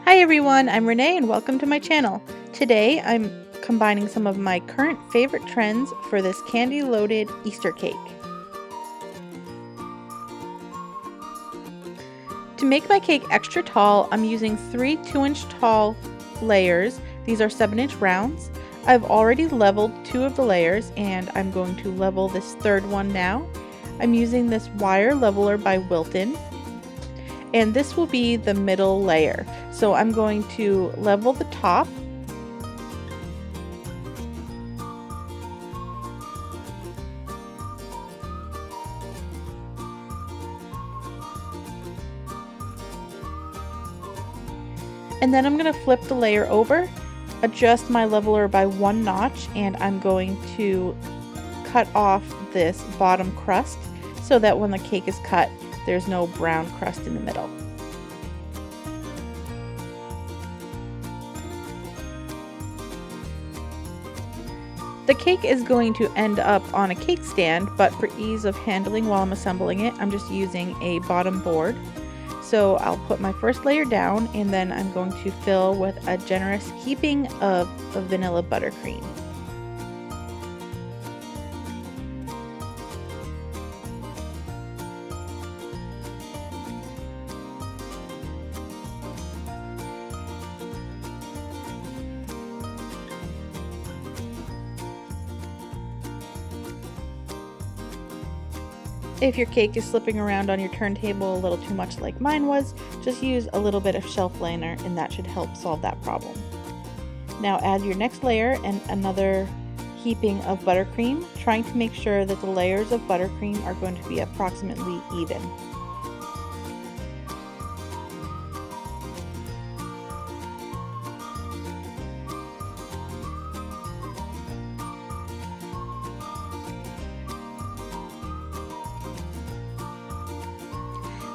Hi everyone, I'm Renee and welcome to my channel. Today I'm combining some of my current favorite trends for this candy-loaded Easter cake. To make my cake extra tall, I'm using 3 2-inch tall layers. These are 7-inch rounds. I've already leveled 2 of the layers and I'm going to level this third one now. I'm using this wire leveler by Wilton. And this will be the middle layer. So I'm going to level the top. And then I'm going to flip the layer over, adjust my leveler by 1 notch, and I'm going to cut off this bottom crust so that when the cake is cut, there's no brown crust in the middle. The cake is going to end up on a cake stand, but for ease of handling while I'm assembling it, I'm just using a bottom board. So I'll put my first layer down and then I'm going to fill with a generous heaping of vanilla buttercream. If your cake is slipping around on your turntable a little too much like mine was, just use a little bit of shelf liner and that should help solve that problem. Now add your next layer and another heaping of buttercream, trying to make sure that the layers of buttercream are going to be approximately even.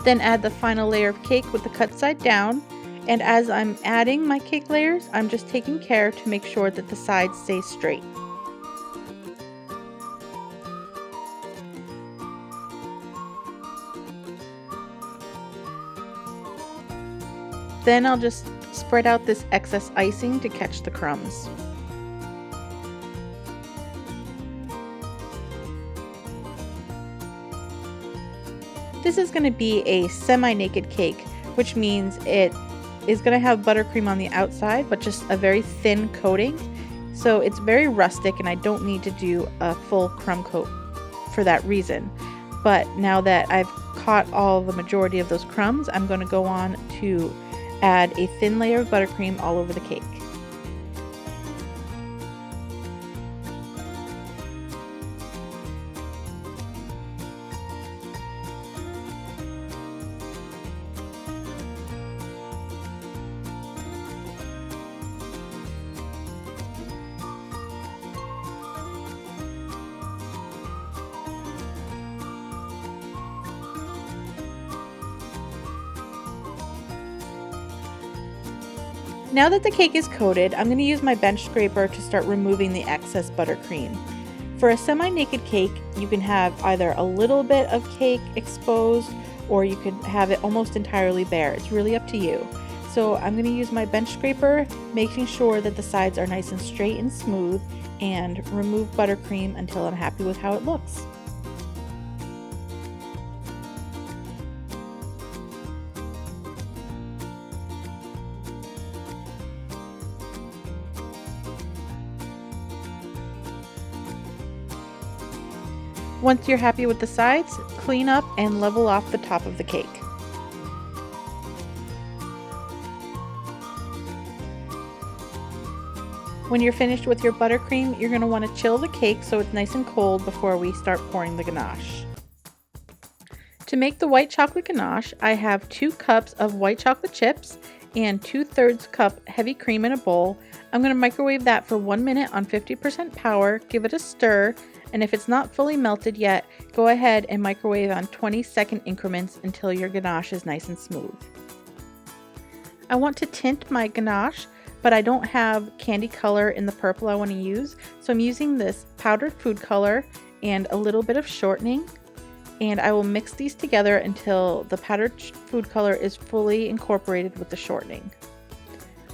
Then add the final layer of cake with the cut side down, and as I'm adding my cake layers, I'm just taking care to make sure that the sides stay straight. Then I'll just spread out this excess icing to catch the crumbs. This is going to be a semi-naked cake, which means it is going to have buttercream on the outside, but just a very thin coating. So it's very rustic and I don't need to do a full crumb coat for that reason. But now that I've caught all the majority of those crumbs, I'm going to go on to add a thin layer of buttercream all over the cake. Now that the cake is coated, I'm going to use my bench scraper to start removing the excess buttercream. For a semi-naked cake, you can have either a little bit of cake exposed or you could have it almost entirely bare. It's really up to you. So I'm going to use my bench scraper, making sure that the sides are nice and straight and smooth, and remove buttercream until I'm happy with how it looks. Once you're happy with the sides, clean up and level off the top of the cake. When you're finished with your buttercream, you're going to want to chill the cake so it's nice and cold before we start pouring the ganache. To make the white chocolate ganache, I have 2 cups of white chocolate chips and 2/3 cup heavy cream in a bowl. I'm going to microwave that for 1 minute on 50% power, give it a stir, and if it's not fully melted yet, go ahead and microwave on 20-second increments until your ganache is nice and smooth. I want to tint my ganache, but I don't have candy color in the purple I want to use, so I'm using this powdered food color and a little bit of shortening, and I will mix these together until the powdered food color is fully incorporated with the shortening.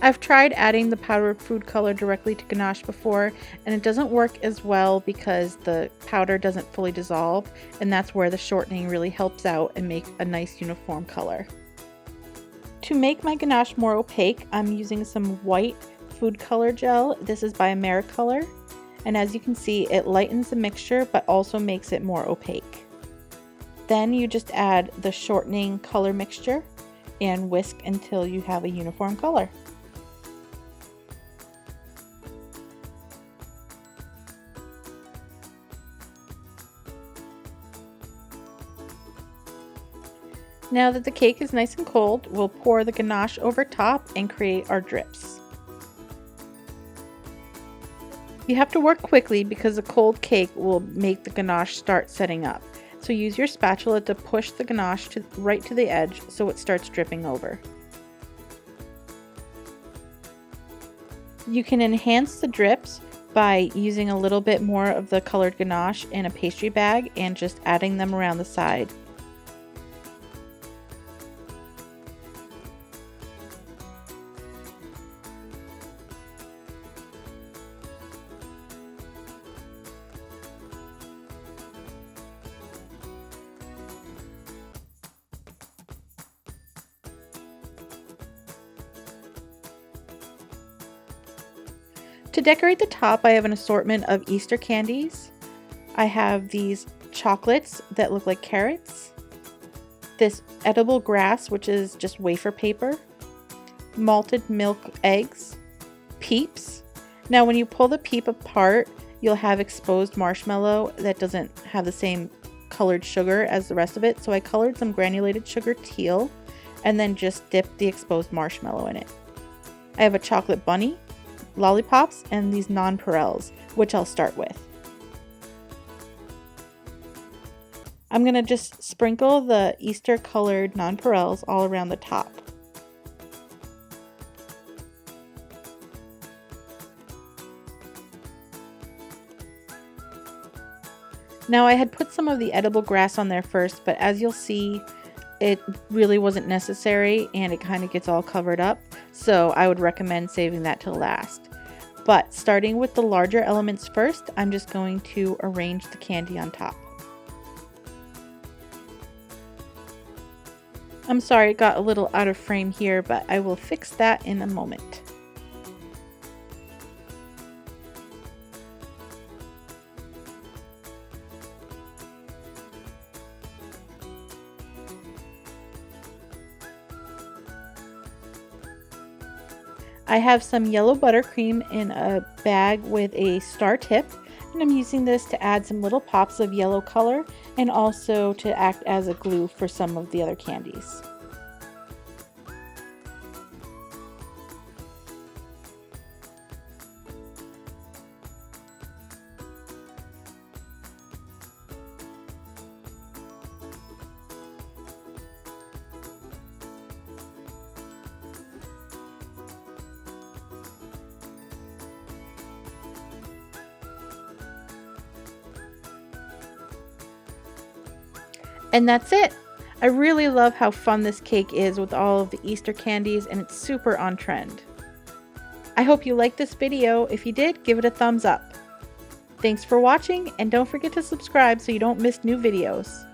I've tried adding the powdered food color directly to ganache before, and it doesn't work as well because the powder doesn't fully dissolve, and that's where the shortening really helps out and make a nice uniform color. To make my ganache more opaque, I'm using some white food color gel. This is by AmeriColor, and as you can see, it lightens the mixture but also makes it more opaque. Then you just add the shortening color mixture and whisk until you have a uniform color. Now that the cake is nice and cold, we'll pour the ganache over top and create our drips. You have to work quickly because a cold cake will make the ganache start setting up. So use your spatula to push the ganache right to the edge so it starts dripping over. You can enhance the drips by using a little bit more of the colored ganache in a pastry bag and just adding them around the side. To decorate the top, I have an assortment of Easter candies. I have these chocolates that look like carrots, this edible grass, which is just wafer paper, malted milk eggs, peeps. Now when you pull the peep apart, you'll have exposed marshmallow that doesn't have the same colored sugar as the rest of it. So I colored some granulated sugar teal and then just dipped the exposed marshmallow in it. I have a chocolate bunny, lollipops, and these nonpareils, which I'll start with. I'm going to just sprinkle the Easter colored nonpareils all around the top. Now I had put some of the edible grass on there first, but as you'll see, it really wasn't necessary and it kind of gets all covered up, so I would recommend saving that till last. But starting with the larger elements first, I'm just going to arrange the candy on top. I'm sorry it got a little out of frame here, but I will fix that in a moment. I have some yellow buttercream in a bag with a star tip, and I'm using this to add some little pops of yellow color and also to act as a glue for some of the other candies. And that's it! I really love how fun this cake is with all of the Easter candies, and it's super on trend. I hope you liked this video. If you did, give it a thumbs up. Thanks for watching, and don't forget to subscribe so you don't miss new videos.